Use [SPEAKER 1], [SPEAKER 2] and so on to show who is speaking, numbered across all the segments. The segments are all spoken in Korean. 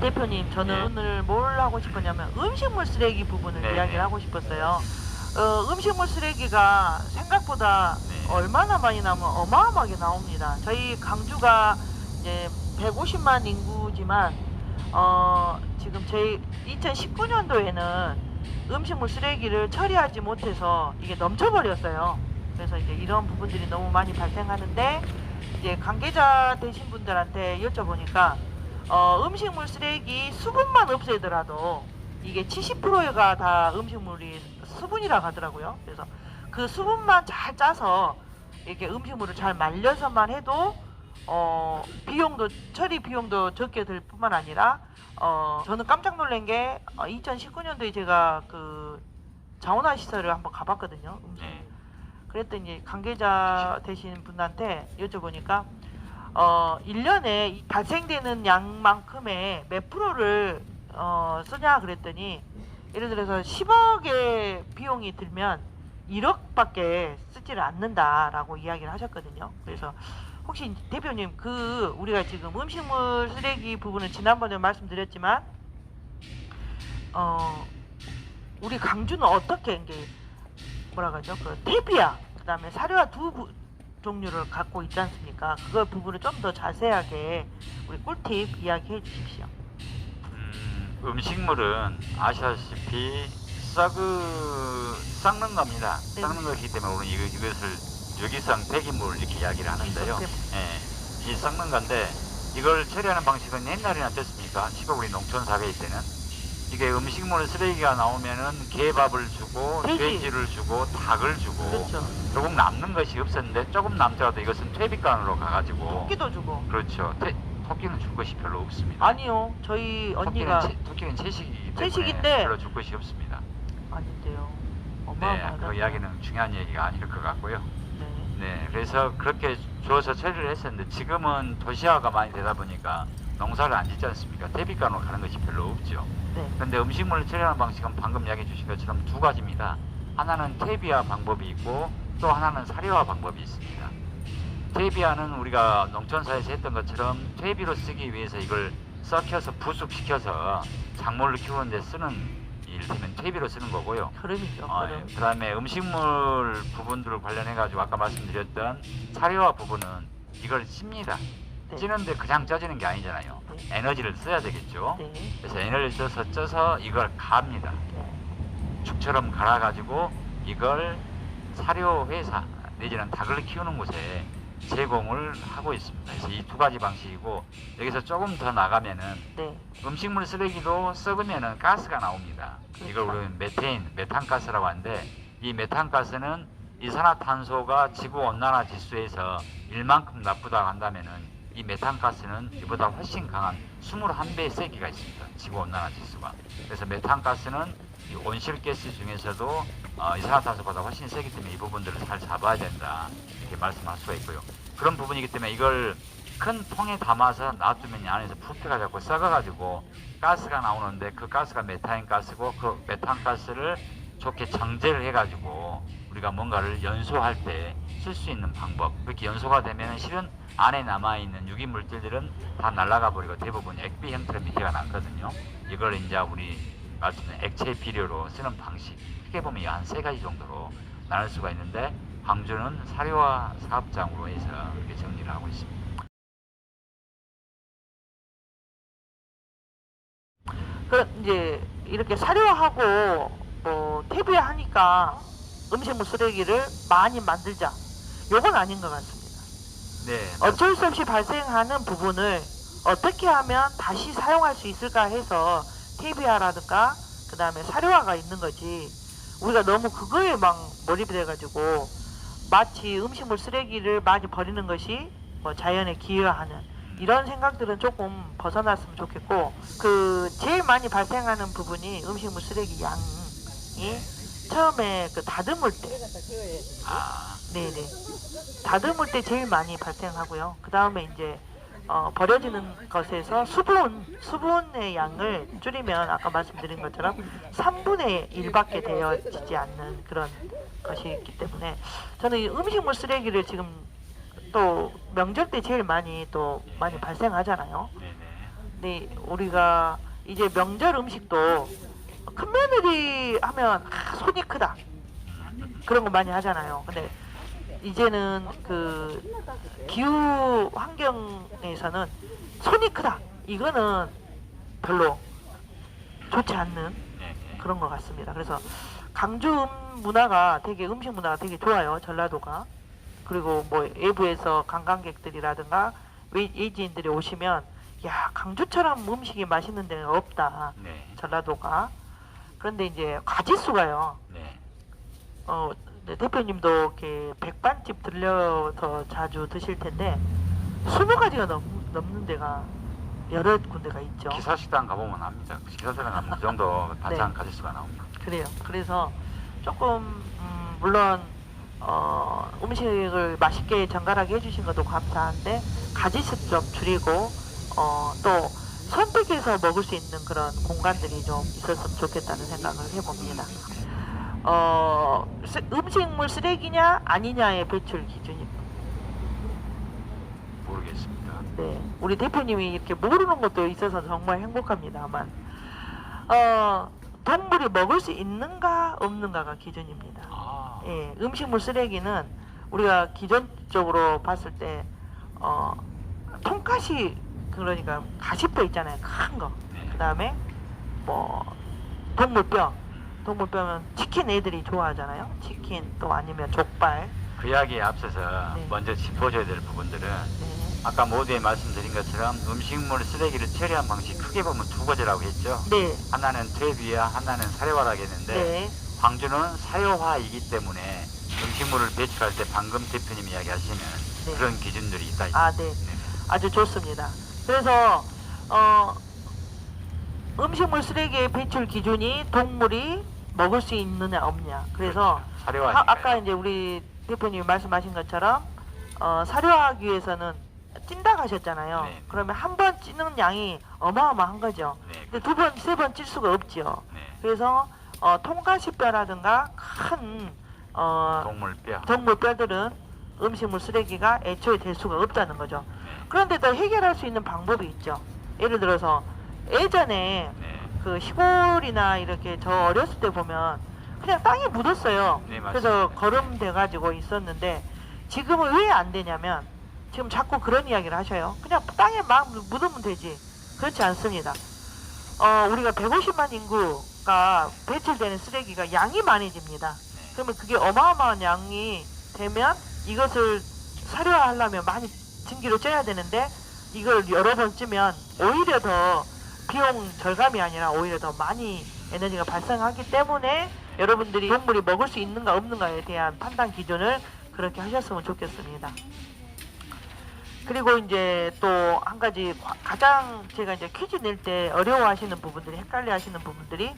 [SPEAKER 1] 대표님, 저는 오늘 뭘 하고 싶었냐면 음식물 쓰레기 부분을 이야기를 하고 싶었어요. 음식물 쓰레기가 생각보다 얼마나 많이 나오면 어마어마하게 나옵니다. 저희 강주가 이제 150만 인구지만 지금 저희 2019년도에는 음식물 쓰레기를 처리하지 못해서 이게 넘쳐버렸어요. 그래서 이제 이런 부분들이 너무 많이 발생하는데, 이제 관계자 되신 분들한테 여쭤보니까 음식물 쓰레기 수분만 없애더라도 이게 70%가 다 음식물이 수분이라고 하더라고요. 그래서 그 수분만 잘 짜서 이렇게 음식물을 잘 말려서만 해도 비용도, 처리 비용도 적게 들 뿐만 아니라 저는 깜짝 놀란 게 2019년도에 제가 그 자원화 시설을 한번 가봤거든요. 그랬더니 관계자 되신 분한테 여쭤보니까 1년에 발생되는 양만큼의 몇 프로를 쓰냐 그랬더니, 예를 들어서 10억의 비용이 들면 1억밖에 쓰지를 않는다라고 이야기를 하셨거든요. 그래서 혹시 대표님, 그 우리가 지금 음식물 쓰레기 부분은 지난번에 말씀드렸지만 우리 강주는 어떻게 이제 뭐라 그러죠? 그 태비야, 그 다음에 사료와 두 종류를 갖고 있지 않습니까? 그걸 부분을 좀 더 자세하게 우리 꿀팁 이야기해 주십시오.
[SPEAKER 2] 음식물은 아시다시피 썩는 겁니다. 썩는 것이기 때문에 우리는 이것을 유기성 폐기물 이렇게 이야기를 하는데요. 이 썩는 건데, 이걸 처리하는 방식은 옛날에는 어땠습니까? 시골 우리 농촌 사회일 때는 이게 음식물 쓰레기가 나오면은 개밥을 주고 돼지를 주고 닭을 주고,
[SPEAKER 1] 그렇죠.
[SPEAKER 2] 조금 남는 것이 없었는데, 조금 남더라도 이것은 퇴비간으로 가가지고
[SPEAKER 1] 토끼도 주고.
[SPEAKER 2] 그렇죠. 토끼는 줄 것이 별로 없습니다.
[SPEAKER 1] 아니요, 저희 언니가
[SPEAKER 2] 토끼는 채식이기 때문에
[SPEAKER 1] 채식인데
[SPEAKER 2] 별로 줄 것이 없습니다.
[SPEAKER 1] 아닌데요.
[SPEAKER 2] 네,
[SPEAKER 1] 어마어마하다.
[SPEAKER 2] 그 이야기는 중요한 얘기가 아닐 것 같고요.
[SPEAKER 1] 네.
[SPEAKER 2] 네, 그래서 그렇게 주어서 처리를 했었는데, 지금은 도시화가 많이 되다 보니까 농사를 안 짓지 않습니까? 퇴비간으로 가는 것이 별로 없죠.
[SPEAKER 1] 네.
[SPEAKER 2] 그런데 음식물을 처리하는 방식은 방금 이야기해 주신 것처럼 두 가지입니다. 하나는 퇴비화 방법이 있고, 또 하나는 사료화 방법이 있습니다. 퇴비화는 우리가 농촌사에서 했던 것처럼 퇴비로 쓰기 위해서 이걸 썩혀서 부숙시켜서 작물을 키우는 데 쓰는, 이를테면 퇴비로 쓰는 거고요.
[SPEAKER 1] 그럼이죠.
[SPEAKER 2] 그 다음에 음식물 부분들을 관련해 가지고 아까 말씀드렸던 사료화 부분은 이걸 씁니다.
[SPEAKER 1] 네.
[SPEAKER 2] 찌는데 그냥 쪄지는 게 아니잖아요.
[SPEAKER 1] 네.
[SPEAKER 2] 에너지를 써야 되겠죠.
[SPEAKER 1] 네.
[SPEAKER 2] 그래서 에너지를 쪄서 이걸 갑니다. 죽처럼 갈아 가지고 이걸 사료 회사 내지는 닭을 키우는 곳에 제공을 하고 있습니다. 그래서 이 두 가지 방식이고, 여기서 조금 더 나가면은 음식물 쓰레기도 썩으면은 가스가 나옵니다. 이걸 우리는 메탄가스라고 하는데, 이 메탄가스는 이산화탄소가 지구 온난화 지수에서 1만큼 나쁘다고 한다면은, 이 메탄가스는 이보다 훨씬 강한 21배의 세기가 있습니다. 지구 온난화 지수가. 그래서 메탄가스는 이 온실가스 중에서도 이산화탄소보다 훨씬 세기 때문에 이 부분들을 잘 잡아야 된다, 이렇게 말씀할 수가 있고요. 그런 부분이기 때문에 이걸 큰 통에 담아서 놔두면 이 안에서 부피가 자꾸 썩어가지고 가스가 나오는데, 그 가스가 메탄 가스고, 그 메탄 가스를 좋게 정제를 해가지고 우리가 뭔가를 연소할 때 쓸 수 있는 방법, 그렇게 연소가 되면 실은 안에 남아있는 유기물질들은 다 날아가 버리고 대부분 액비 형태로 밑에가 남거든요. 이걸 이제 우리 말씀드린 액체 비료로 쓰는 방식, 크게 보면 한 3가지 정도로 나눌 수가 있는데, 광주는 사료화 사업장으로 해서 이렇게 정리를 하고 있습니다.
[SPEAKER 1] 그럼 이제 이렇게 사료하고 퇴비하니까 음식물 쓰레기를 많이 만들자, 요건 아닌 것 같습니다.
[SPEAKER 2] 네.
[SPEAKER 1] 어쩔 수 없이 발생하는 부분을 어떻게 하면 다시 사용할 수 있을까 해서 퇴비화라든가 그 다음에 사료화가 있는 거지, 우리가 너무 그거에 막 몰입이 돼가지고 마치 음식물 쓰레기를 많이 버리는 것이 뭐 자연에 기여하는 이런 생각들은 조금 벗어났으면 좋겠고, 그 제일 많이 발생하는 부분이 음식물 쓰레기 양이 처음에 그 다듬을 때, 네네, 다듬을 때 제일 많이 발생하고요. 그 다음에 이제 버려지는 것에서 수분의 양을 줄이면 아까 말씀드린 것처럼 3분의 1밖에 되어지지 않는 그런 것이 있기 때문에, 저는 이 음식물 쓰레기를 지금 또 명절 때 제일 많이 발생하잖아요. 네, 우리가 이제 명절 음식도 큰 며느리 하면 손이 크다 그런 거 많이 하잖아요. 근데 이제는 그 기후 환경에서는 손이 크다 이거는 별로 좋지 않는 그런 것 같습니다. 그래서 강주 문화가 되게 음식 문화가 되게 좋아요. 전라도가. 그리고 뭐 외부에서 관광객들이라든가 외지인들이 오시면 야 강주처럼 음식이 맛있는 데는 없다.
[SPEAKER 2] 네.
[SPEAKER 1] 전라도가. 그런데 이제 가짓수가요.
[SPEAKER 2] 네.
[SPEAKER 1] 네, 대표님도 이렇게 백반집 들려서 자주 드실 텐데 20가지가 넘는 데가 여러 군데가 있죠.
[SPEAKER 2] 기사식당 가보면 압니다. 기사식당 가면 그 정도 반찬
[SPEAKER 1] 네.
[SPEAKER 2] 가짓수가 나옵니다.
[SPEAKER 1] 그래요. 그래서 조금 물론 음식을 맛있게 정갈하게 해주신 것도 감사한데 가짓수 좀 줄이고 또 선택해서 먹을 수 있는 그런 공간들이 좀 있었으면 좋겠다는 생각을 해봅니다. 음식물 쓰레기냐 아니냐의 배출 기준이
[SPEAKER 2] 모르겠습니다.
[SPEAKER 1] 네, 우리 대표님이 이렇게 모르는 것도 있어서 정말 행복합니다만 동물이 먹을 수 있는가 없는가가 기준입니다.
[SPEAKER 2] 아,
[SPEAKER 1] 예, 음식물 쓰레기는 우리가 기존적으로 봤을 때 통가시 그러니까 가시뼈 있잖아요. 큰 거.
[SPEAKER 2] 네.
[SPEAKER 1] 그 다음에 뭐 동물뼈면 치킨 애들이 좋아하잖아요. 치킨 또 아니면 족발.
[SPEAKER 2] 그 이야기에 앞서서
[SPEAKER 1] 네.
[SPEAKER 2] 먼저 짚어줘야 될 부분들은
[SPEAKER 1] 네.
[SPEAKER 2] 아까 모두에 말씀드린 것처럼 음식물 쓰레기를 처리한 방식 크게 보면 두 가지라고 했죠.
[SPEAKER 1] 네.
[SPEAKER 2] 하나는 퇴비와 하나는 사료화라고 했는데
[SPEAKER 1] 네.
[SPEAKER 2] 광주는 사료화이기 때문에 음식물을 배출할 때 방금 대표님이 이야기하시는
[SPEAKER 1] 네.
[SPEAKER 2] 그런 기준들이 있다.
[SPEAKER 1] 아, 네. 아주 좋습니다. 그래서 음식물 쓰레기의 배출 기준이 동물이 먹을 수 있느냐 없냐. 그래서
[SPEAKER 2] 사료화니까요.
[SPEAKER 1] 아까 이제 우리 대표님이 말씀하신 것처럼 사료하기 위해서는 찐다고 하셨잖아요.
[SPEAKER 2] 네.
[SPEAKER 1] 그러면 한 번 찌는 양이 어마어마한 거죠.
[SPEAKER 2] 네,
[SPEAKER 1] 근데 두 번, 세 번 찔 수가 없지요.
[SPEAKER 2] 네.
[SPEAKER 1] 그래서 통가시뼈라든가 큰
[SPEAKER 2] 동물뼈.
[SPEAKER 1] 동물뼈들은 음식물 쓰레기가 애초에 될 수가 없다는 거죠.
[SPEAKER 2] 네.
[SPEAKER 1] 그런데 더 해결할 수 있는 방법이 있죠. 예를 들어서 예전에
[SPEAKER 2] 네.
[SPEAKER 1] 그 시골이나 이렇게 저 어렸을 때 보면 그냥 땅에 묻었어요.
[SPEAKER 2] 네, 맞습니다.
[SPEAKER 1] 그래서 거름돼 가지고 있었는데 지금은 왜 안 되냐면 지금 자꾸 그런 이야기를 하셔요. 그냥 땅에 막 묻으면 되지. 그렇지 않습니다. 우리가 150만 인구가 배출되는 쓰레기가 양이 많아집니다.
[SPEAKER 2] 네.
[SPEAKER 1] 그러면 그게 어마어마한 양이 되면 이것을 사료화하려면 많이 증기를 쪄야 되는데 이걸 여러 번 찌면 오히려 더 비용 절감이 아니라 오히려 더 많이 에너지가 발생하기 때문에 여러분들이 동물이 먹을 수 있는가 없는가에 대한 판단 기준을 그렇게 하셨으면 좋겠습니다. 그리고 이제 또 한 가지 가장 제가 이제 퀴즈 낼 때 어려워하시는 부분들이 헷갈려 하시는 부분들이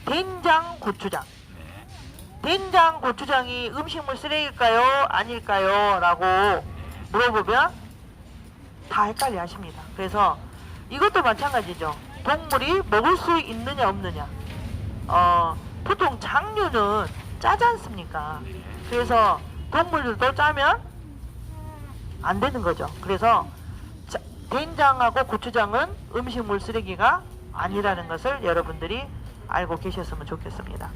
[SPEAKER 1] 된장, 고추장.
[SPEAKER 2] 네.
[SPEAKER 1] 된장, 고추장이 음식물 쓰레기일까요? 아닐까요? 라고 물어보면 다 헷갈려 하십니다. 그래서 이것도 마찬가지죠. 동물이 먹을 수 있느냐 없느냐. 보통 장류는 짜지 않습니까? 그래서 동물들도 짜면 안 되는 거죠. 그래서 된장하고 고추장은 음식물 쓰레기가 아니라는 것을 여러분들이 알고 계셨으면 좋겠습니다.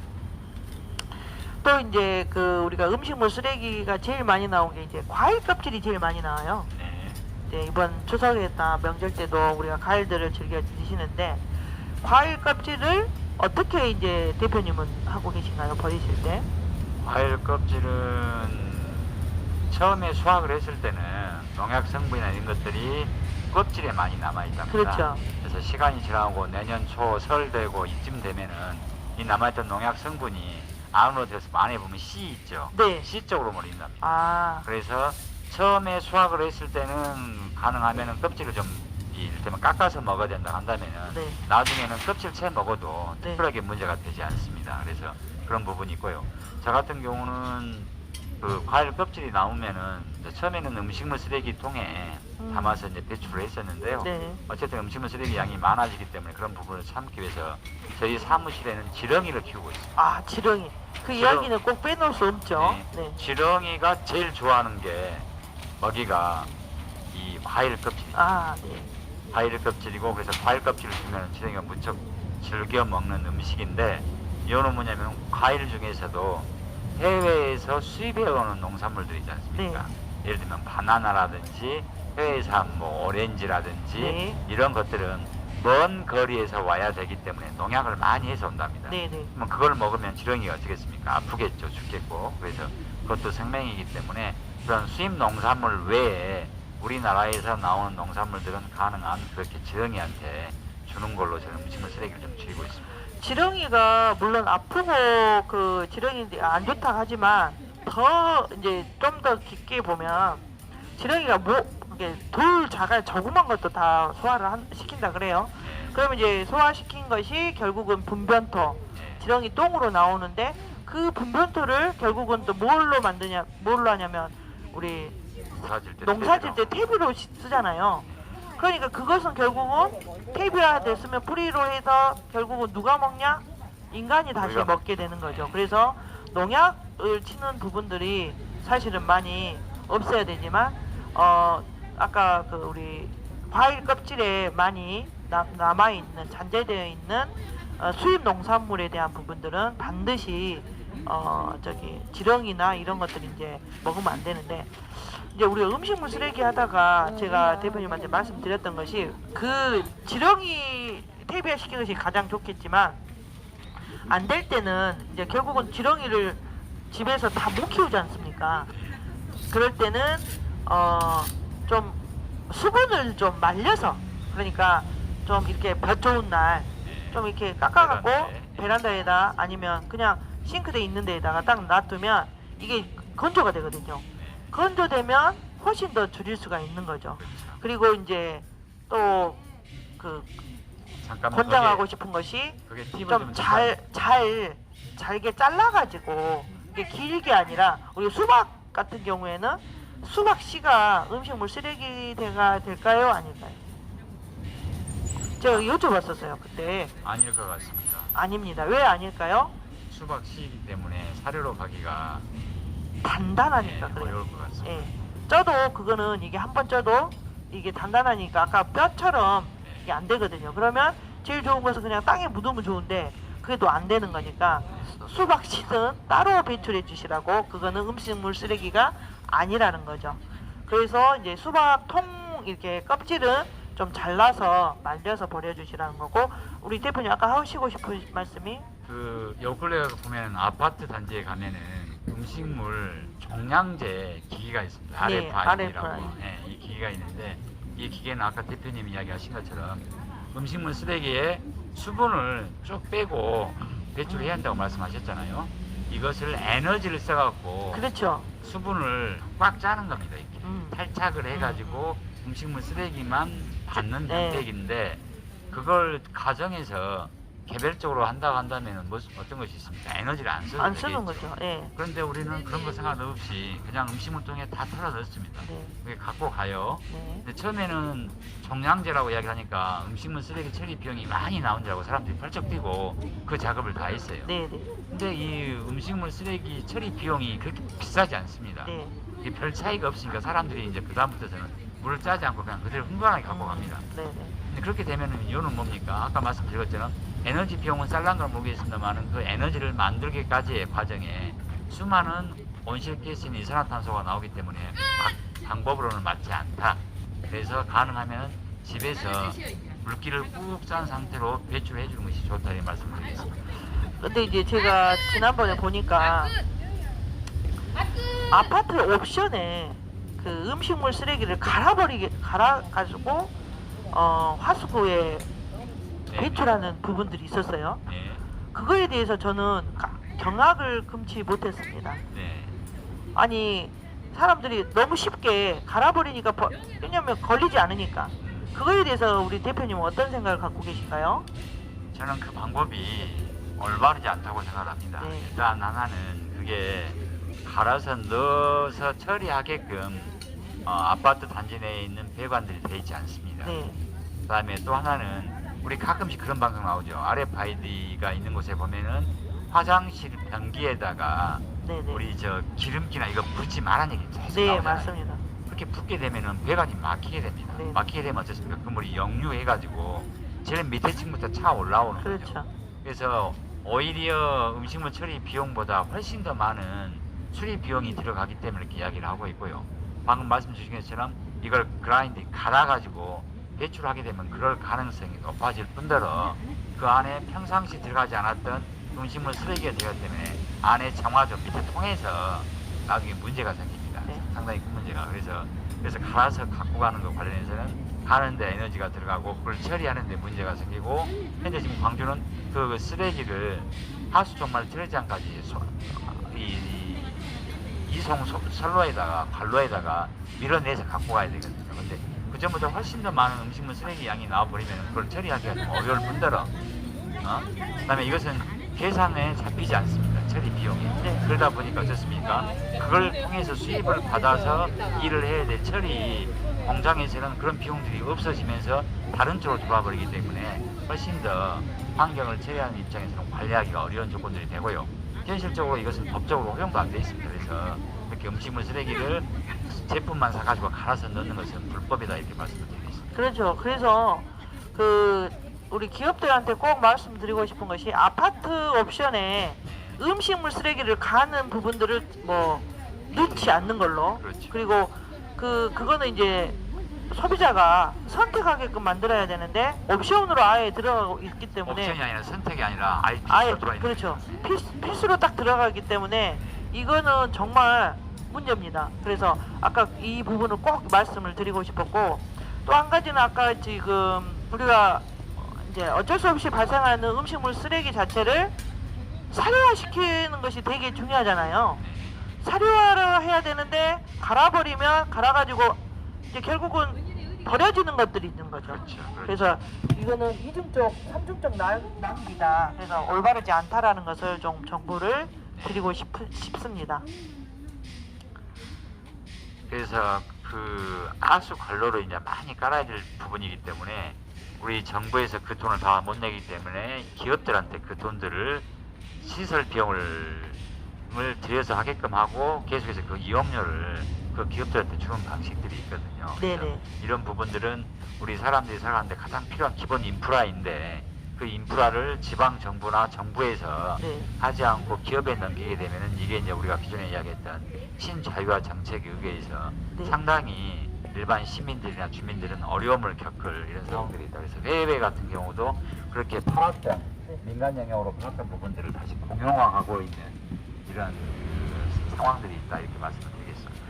[SPEAKER 1] 또 이제 그 우리가 음식물 쓰레기가 제일 많이 나온 게 이제 과일 껍질이 제일 많이 나와요.
[SPEAKER 2] 네.
[SPEAKER 1] 이제 이번 추석에나 명절 때도 우리가 과일들을 즐겨 드시는데 과일 껍질을 어떻게 이제 대표님은 하고 계신가요? 버리실 때?
[SPEAKER 2] 과일 껍질은 처음에 수확을 했을 때는 농약 성분이나 이런 것들이 껍질에 많이 남아있답니다.
[SPEAKER 1] 그렇죠.
[SPEAKER 2] 그래서 시간이 지나고 내년 초 설 되고 이쯤 되면은 이 남아있던 농약 성분이 안으로 들어서 안에 보면 씨 있죠.
[SPEAKER 1] 네.
[SPEAKER 2] 씨 쪽으로 몰린답니다.
[SPEAKER 1] 아,
[SPEAKER 2] 그래서 처음에 수확을 했을 때는 가능하면은 껍질을 좀 이를테면 깎아서 먹어야 된다 한다면은
[SPEAKER 1] 네.
[SPEAKER 2] 나중에는 껍질채 먹어도
[SPEAKER 1] 네.
[SPEAKER 2] 특별하게 문제가 되지 않습니다. 그래서 그런 부분이 있고요. 저 같은 경우는 그 과일 껍질이 나오면은 이제 처음에는 음식물 쓰레기통에 담아서 이제 배출을 했었는데요.
[SPEAKER 1] 네.
[SPEAKER 2] 어쨌든 음식물 쓰레기 양이 많아지기 때문에 그런 부분을 참기 위해서 저희 사무실에는 지렁이를 키우고 있습니다.
[SPEAKER 1] 아, 지렁이. 그
[SPEAKER 2] 지렁-
[SPEAKER 1] 이야기는 꼭 빼놓을 수 없죠. 네.
[SPEAKER 2] 지렁이가 제일 좋아하는 게 먹이가 이 과일 껍질입니다.
[SPEAKER 1] 아, 네.
[SPEAKER 2] 과일 껍질이고, 그래서 과일 껍질을 주면 지렁이가 무척 즐겨 먹는 음식인데, 이거는 뭐냐면 과일 중에서도 해외에서 수입해오는 농산물들이 있지 않습니까? 예를 들면 바나나라든지 해외산 뭐 오렌지라든지
[SPEAKER 1] 네.
[SPEAKER 2] 이런 것들은 먼 거리에서 와야 되기 때문에 농약을 많이 해서 온답니다.
[SPEAKER 1] 네네.
[SPEAKER 2] 그럼 그걸 먹으면 지렁이가 어떻겠습니까? 아프겠죠, 죽겠고. 그래서 그것도 생명이기 때문에 그런 수입 농산물 외에 우리나라에서 나오는 농산물들은 가능한 그렇게 지렁이한테 주는 걸로 저는 음식물 쓰레기를 좀 줄이고 있습니다.
[SPEAKER 1] 지렁이가 물론 아프고 그 지렁이 안 좋다 하지만 더 이제 좀 더 깊게 보면 지렁이가 이게 돌 자갈 조그만 것도 다 소화를 시킨다 그래요.
[SPEAKER 2] 네.
[SPEAKER 1] 그러면 이제 소화시킨 것이 결국은 분변토,
[SPEAKER 2] 네.
[SPEAKER 1] 지렁이 똥으로 나오는데 그 분변토를 결국은 또 뭘로 하냐면 우리 농사질 때 퇴비로 쓰잖아요. 그러니까 그것은 결국은 퇴비화 됐으면 뿌리로 해서 결국은 누가 먹냐? 인간이 다시
[SPEAKER 2] 우리가
[SPEAKER 1] 먹게 되는 거죠. 그래서 농약을 치는 부분들이 사실은 많이 없어야 되지만 아까 그 우리 과일 껍질에 많이 남아있는 잔재되어 있는 수입 농산물에 대한 부분들은 반드시 지렁이나 이런 것들이 이제 먹으면 안 되는데, 이제 우리 음식물 쓰레기 하다가 제가 대표님한테 말씀드렸던 것이 그 지렁이 퇴비화 시키는 것이 가장 좋겠지만 안 될 때는 이제 결국은 지렁이를 집에서 다 못 키우지 않습니까? 그럴 때는 좀 수분을 좀 말려서, 그러니까 좀 이렇게 볕 좋은 날 좀 이렇게 깎아갖고 베란다에다 아니면 그냥 싱크대 있는 데에다가 딱 놔두면 이게 건조가 되거든요. 건조되면 훨씬 더 줄일 수가 있는 거죠. 그리고 이제 또 그 권장하고 싶은 것이 좀 잘게 잘라가지고 이게 길게 아니라 우리 수박 같은 경우에는 수박 씨가 음식물 쓰레기가 될까요? 아닐까요? 제가 여쭤봤었어요 그때.
[SPEAKER 2] 아닐 것 같습니다.
[SPEAKER 1] 아닙니다. 왜 아닐까요?
[SPEAKER 2] 수박 씨이기 때문에 사료로 가기가
[SPEAKER 1] 단단하니까 그래요.
[SPEAKER 2] 어려울 것 같습니다.
[SPEAKER 1] 예. 쪄도 그거는 이게 한 번 쪄도 이게 단단하니까 아까 뼈처럼 이게 안 되거든요. 그러면 제일 좋은 것은 그냥 땅에 묻으면 좋은데 그게 또 안 되는 거니까 수박 씨는 따로 배출해 주시라고. 그거는 음식물 쓰레기가 아니라는 거죠. 그래서 이제 수박 통 이렇게 껍질은 좀 잘라서 말려서 버려주시라는 거고. 우리 대표님 아까 하시고 싶은 말씀이?
[SPEAKER 2] 요 근래 보면 아파트 단지에 가면은 음식물 종량제 기기가 있습니다.
[SPEAKER 1] 네,
[SPEAKER 2] RFID라고. 네, 이 기기가 있는데 이 기계는 아까 대표님이 이야기하신 것처럼 음식물 쓰레기에 수분을 쭉 빼고 배출해야 한다고 말씀하셨잖아요. 이것을 에너지를 써갖고
[SPEAKER 1] 그렇죠.
[SPEAKER 2] 수분을 꽉 짜는 겁니다. 이렇게 탈착을 해가지고 음식물 쓰레기만 받는 형태인데, 그걸 가정에서 개별적으로 한다고 한다면 어떤 것이 있습니까? 에너지를 안 써도
[SPEAKER 1] 쓰는
[SPEAKER 2] 되겠죠.
[SPEAKER 1] 거죠. 예.
[SPEAKER 2] 그런데 우리는 그런 거 생각 없이 그냥 음식물통에 다 털어 넣습니다.
[SPEAKER 1] 네.
[SPEAKER 2] 그게 갖고 가요.
[SPEAKER 1] 네.
[SPEAKER 2] 근데 처음에는 종량제라고 이야기하니까 음식물 쓰레기 처리 비용이 많이 나온 줄 알고 사람들이 펄쩍 뛰고 그 작업을 다 했어요.
[SPEAKER 1] 네. 네.
[SPEAKER 2] 근데 이 음식물 쓰레기 처리 비용이 그렇게 비싸지 않습니다.
[SPEAKER 1] 네.
[SPEAKER 2] 이게 별 차이가 없으니까 사람들이 이제 그다음부터는 물을 짜지 않고 그냥 그대로 흥건하게 갖고 갑니다.
[SPEAKER 1] 네. 네.
[SPEAKER 2] 근데 그렇게 되면은 이유는 뭡니까? 아까 말씀드렸잖아요. 에너지 비용은 쌀난 걸 모르겠습니다만은 그 에너지를 만들기까지의 과정에 수많은 온실가스인 이산화탄소가 나오기 때문에 방법으로는 맞지 않다. 그래서 가능하면 집에서 물기를 꾹 짠 상태로 배출해 주는 것이 좋다 이 말씀드리겠습니다.
[SPEAKER 1] 근데 이제 제가 지난번에 보니까 아파트 옵션에 그 음식물 쓰레기를 갈아가지고 하수구에 배출하는 부분들이 있었어요.
[SPEAKER 2] 네.
[SPEAKER 1] 그거에 대해서 저는 경악을 금치 못했습니다.
[SPEAKER 2] 네.
[SPEAKER 1] 아니 사람들이 너무 쉽게 갈아버리니까 왜냐면 걸리지 않으니까. 그거에 대해서 우리 대표님은 어떤 생각을 갖고 계신가요?
[SPEAKER 2] 저는 그 방법이 올바르지 않다고 생각합니다.
[SPEAKER 1] 네.
[SPEAKER 2] 일단 하나는 그게 갈아서 넣어서 처리하게끔 아파트 단지 내에 있는 배관들이 되어 있지 않습니다.
[SPEAKER 1] 네.
[SPEAKER 2] 그 다음에 또 하나는 우리 가끔씩 그런 방송 나오죠. RFID가 있는 곳에 보면은 화장실 변기에다가
[SPEAKER 1] 네네.
[SPEAKER 2] 우리 저 기름기나 이거 묻지 말라는 얘기 계속
[SPEAKER 1] 네,
[SPEAKER 2] 나오잖아요.
[SPEAKER 1] 맞습니다.
[SPEAKER 2] 그렇게 붓게 되면은 배관이 막히게 됩니다.
[SPEAKER 1] 네.
[SPEAKER 2] 막히게 되면 어떻습니까? 그 물이 역류해가지고 제일 밑에 층부터 차 올라오는 거죠.
[SPEAKER 1] 그렇죠.
[SPEAKER 2] 그래서 오히려 음식물 처리 비용보다 훨씬 더 많은 수리 비용이 들어가기 때문에 이렇게 이야기를 하고 있고요. 방금 말씀 주신 것처럼 이걸 그라인드 갈아가지고 배출하게 되면 그럴 가능성이 높아질 뿐더러 그 안에 평상시 들어가지 않았던 음식물 쓰레기가 되기 때문에 안에 정화조 밑에 통해서 나중에 문제가 생깁니다.
[SPEAKER 1] 네.
[SPEAKER 2] 상당히 큰 문제가. 그래서 갈아서 갖고 가는 것 관련해서는 가는데 에너지가 들어가고 그걸 처리하는데 문제가 생기고 현재 지금 광주는 그 쓰레기를 하수 종말 트레지안까지 이송 선로에다가 관로에다가 밀어내서 갖고 가야 되거든요. 근데 그 전보다 훨씬 더 많은 음식물 쓰레기 양이 나와버리면 그걸 처리하기가 좀 어려울 뿐더러 그다음에 이것은 계산에 잡히지 않습니다. 처리 비용이.
[SPEAKER 1] 네.
[SPEAKER 2] 그러다 보니까 어떻습니까? 그걸 통해서 수입을 받아서 일을 해야 될 처리 공장에서는 그런 비용들이 없어지면서 다른 쪽으로 돌아버리기 때문에 훨씬 더 환경을 처리하는 입장에서는 관리하기가 어려운 조건들이 되고요. 현실적으로 이것은 법적으로 허용도 안 돼 있습니다. 그래서 이렇게 음식물 쓰레기를 제품만 사가지고 갈아서 넣는 것은 불법이다 이렇게 말씀을 드리겠습니다.
[SPEAKER 1] 그렇죠. 그래서 그 우리 기업들한테 꼭 말씀드리고 싶은 것이 아파트 옵션에 음식물 쓰레기를 가는 부분들을 뭐 넣지 않는 걸로.
[SPEAKER 2] 그렇죠.
[SPEAKER 1] 그리고 그거는 이제 소비자가 선택하게끔 만들어야 되는데 옵션으로 아예 들어가고 있기 때문에
[SPEAKER 2] 옵션이 아니라 선택이 아니라 아예
[SPEAKER 1] 아예
[SPEAKER 2] 필수로 들어가 있는
[SPEAKER 1] 그렇죠.
[SPEAKER 2] 거죠.
[SPEAKER 1] 필수로 딱 들어가기 때문에 이거는 정말 문제입니다. 그래서 아까 이 부분을 꼭 말씀을 드리고 싶었고 또 한 가지는 아까 지금 우리가 이제 어쩔 수 없이 발생하는 음식물 쓰레기 자체를 사료화시키는 것이 되게 중요하잖아요. 사료화를 해야 되는데 갈아가지고 이제 결국은 버려지는 것들이 있는 거죠.
[SPEAKER 2] 그렇죠.
[SPEAKER 1] 그래서 이거는 이중적, 삼중적 낭비다. 그래서 올바르지 않다라는 것을 좀 정보를 드리고 싶습니다.
[SPEAKER 2] 그래서 그 하수 관로로 이제 많이 깔아야 될 부분이기 때문에 우리 정부에서 그 돈을 다 못 내기 때문에 기업들한테 그 돈들을 시설 비용을 들여서 하게끔 하고 계속해서 그 이용료를 그 기업들한테 주는 방식들이 있거든요.
[SPEAKER 1] 네네.
[SPEAKER 2] 이런 부분들은 우리 사람들이 살아가는데 가장 필요한 기본 인프라인데 그 인프라를 지방 정부나 정부에서
[SPEAKER 1] 네.
[SPEAKER 2] 하지 않고 기업에 넘기게 되면은 이게 이제 우리가 기존에 이야기했던 신자유화 정책에 의해서
[SPEAKER 1] 네.
[SPEAKER 2] 상당히 일반 시민들이나 주민들은 어려움을 겪을 이런 상황들이 있다. 그래서 해외 같은 경우도 그렇게 파악된 민간 영역으로 파악된 부분들을 다시 공용화하고 있는 이런 그 상황들이 있다 이렇게 말씀을 드리겠습니다.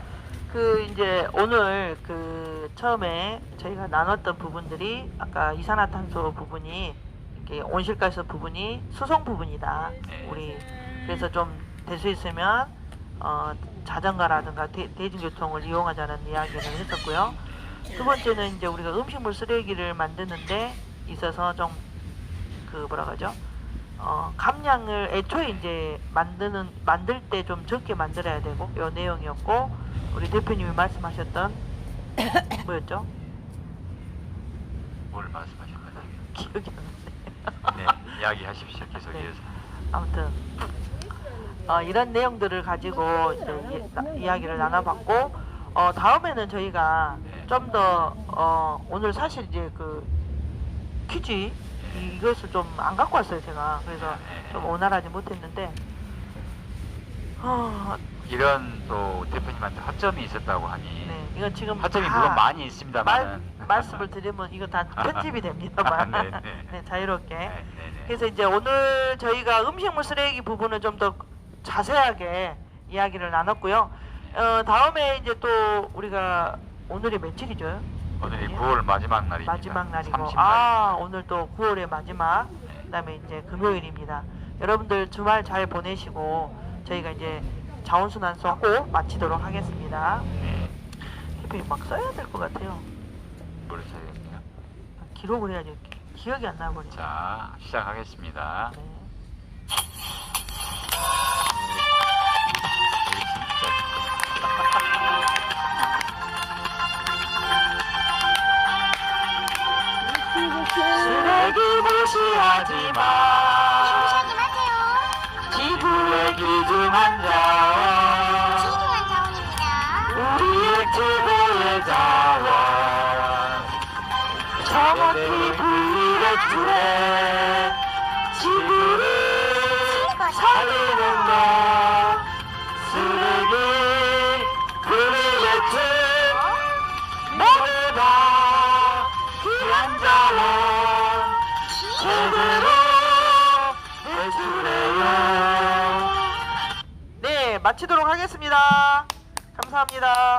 [SPEAKER 1] 그 이제 오늘 그 처음에 저희가 나눴던 부분들이 아까 이산화탄소 부분이 이렇게 온실가스 부분이 수송 부분이다.
[SPEAKER 2] 네.
[SPEAKER 1] 우리 그래서 좀 될 수 있으면 자전거라든가 대중교통을 이용하자는 이야기를 했었고요. 두 번째는 이제 우리가 음식물 쓰레기를 만드는데 있어서 좀 그 뭐라 그러죠? 감량을 애초에 이제 만들 때 좀 적게 만들어야 되고 요 내용이었고 우리 대표님이 말씀하셨던 뭐였죠?
[SPEAKER 2] 뭘 말씀하셨나요?
[SPEAKER 1] 기억이 안 나네.
[SPEAKER 2] 네, 이야기하십시오. 계속
[SPEAKER 1] 네.
[SPEAKER 2] 이어서.
[SPEAKER 1] 아무튼 이런 내용들을 가지고 이제 이야기를 나눠봤고 다음에는 저희가
[SPEAKER 2] 네.
[SPEAKER 1] 좀 더 오늘 사실 이제 그 퀴즈 이것을 좀 안 갖고 왔어요 제가. 그래서
[SPEAKER 2] 네.
[SPEAKER 1] 좀 원활하지 못했는데
[SPEAKER 2] 이런 또 대표님한테 허점이 있었다고 하니
[SPEAKER 1] 네, 이건 지금
[SPEAKER 2] 허점이
[SPEAKER 1] 다
[SPEAKER 2] 물론 많이 있습니다만은
[SPEAKER 1] 말씀을 드리면 이거 다 편집이 됩니다만
[SPEAKER 2] 네, 네.
[SPEAKER 1] 네, 자유롭게.
[SPEAKER 2] 네, 네, 네.
[SPEAKER 1] 그래서 이제 오늘 저희가 음식물 쓰레기 부분을 좀 더 자세하게 이야기를 나눴고요. 다음에 이제 또 우리가 오늘이 며칠이죠?
[SPEAKER 2] 오늘이
[SPEAKER 1] 대표님?
[SPEAKER 2] 9월 마지막 날입니다.
[SPEAKER 1] 마지막 날이고
[SPEAKER 2] 30날.
[SPEAKER 1] 오늘 또 9월의 마지막 그다음에 이제 금요일입니다. 여러분들 주말 잘 보내시고 저희가 이제 자원순환하고 마치도록 하겠습니다.
[SPEAKER 2] 네.
[SPEAKER 1] 대표님 막 써야 될 것 같아요.
[SPEAKER 2] 뭘 써야 됩니까?
[SPEAKER 1] 기록을 해야지 기억이 안 나버리네.
[SPEAKER 2] 자, 시작하겠습니다.
[SPEAKER 1] 네. 쓰레기 무시하지 마.
[SPEAKER 3] 무시하지 마세요.
[SPEAKER 1] 지구의 귀중한 자원
[SPEAKER 3] 지중한 자원입니다.
[SPEAKER 1] 우리의
[SPEAKER 2] 최고의 자원 정확히 분리를 주네 지구를 살리는데 쓰레기 분리배출 모두 다 귀한 자원 제대로 배출해요.
[SPEAKER 1] 네, 마치도록 하겠습니다. 감사합니다.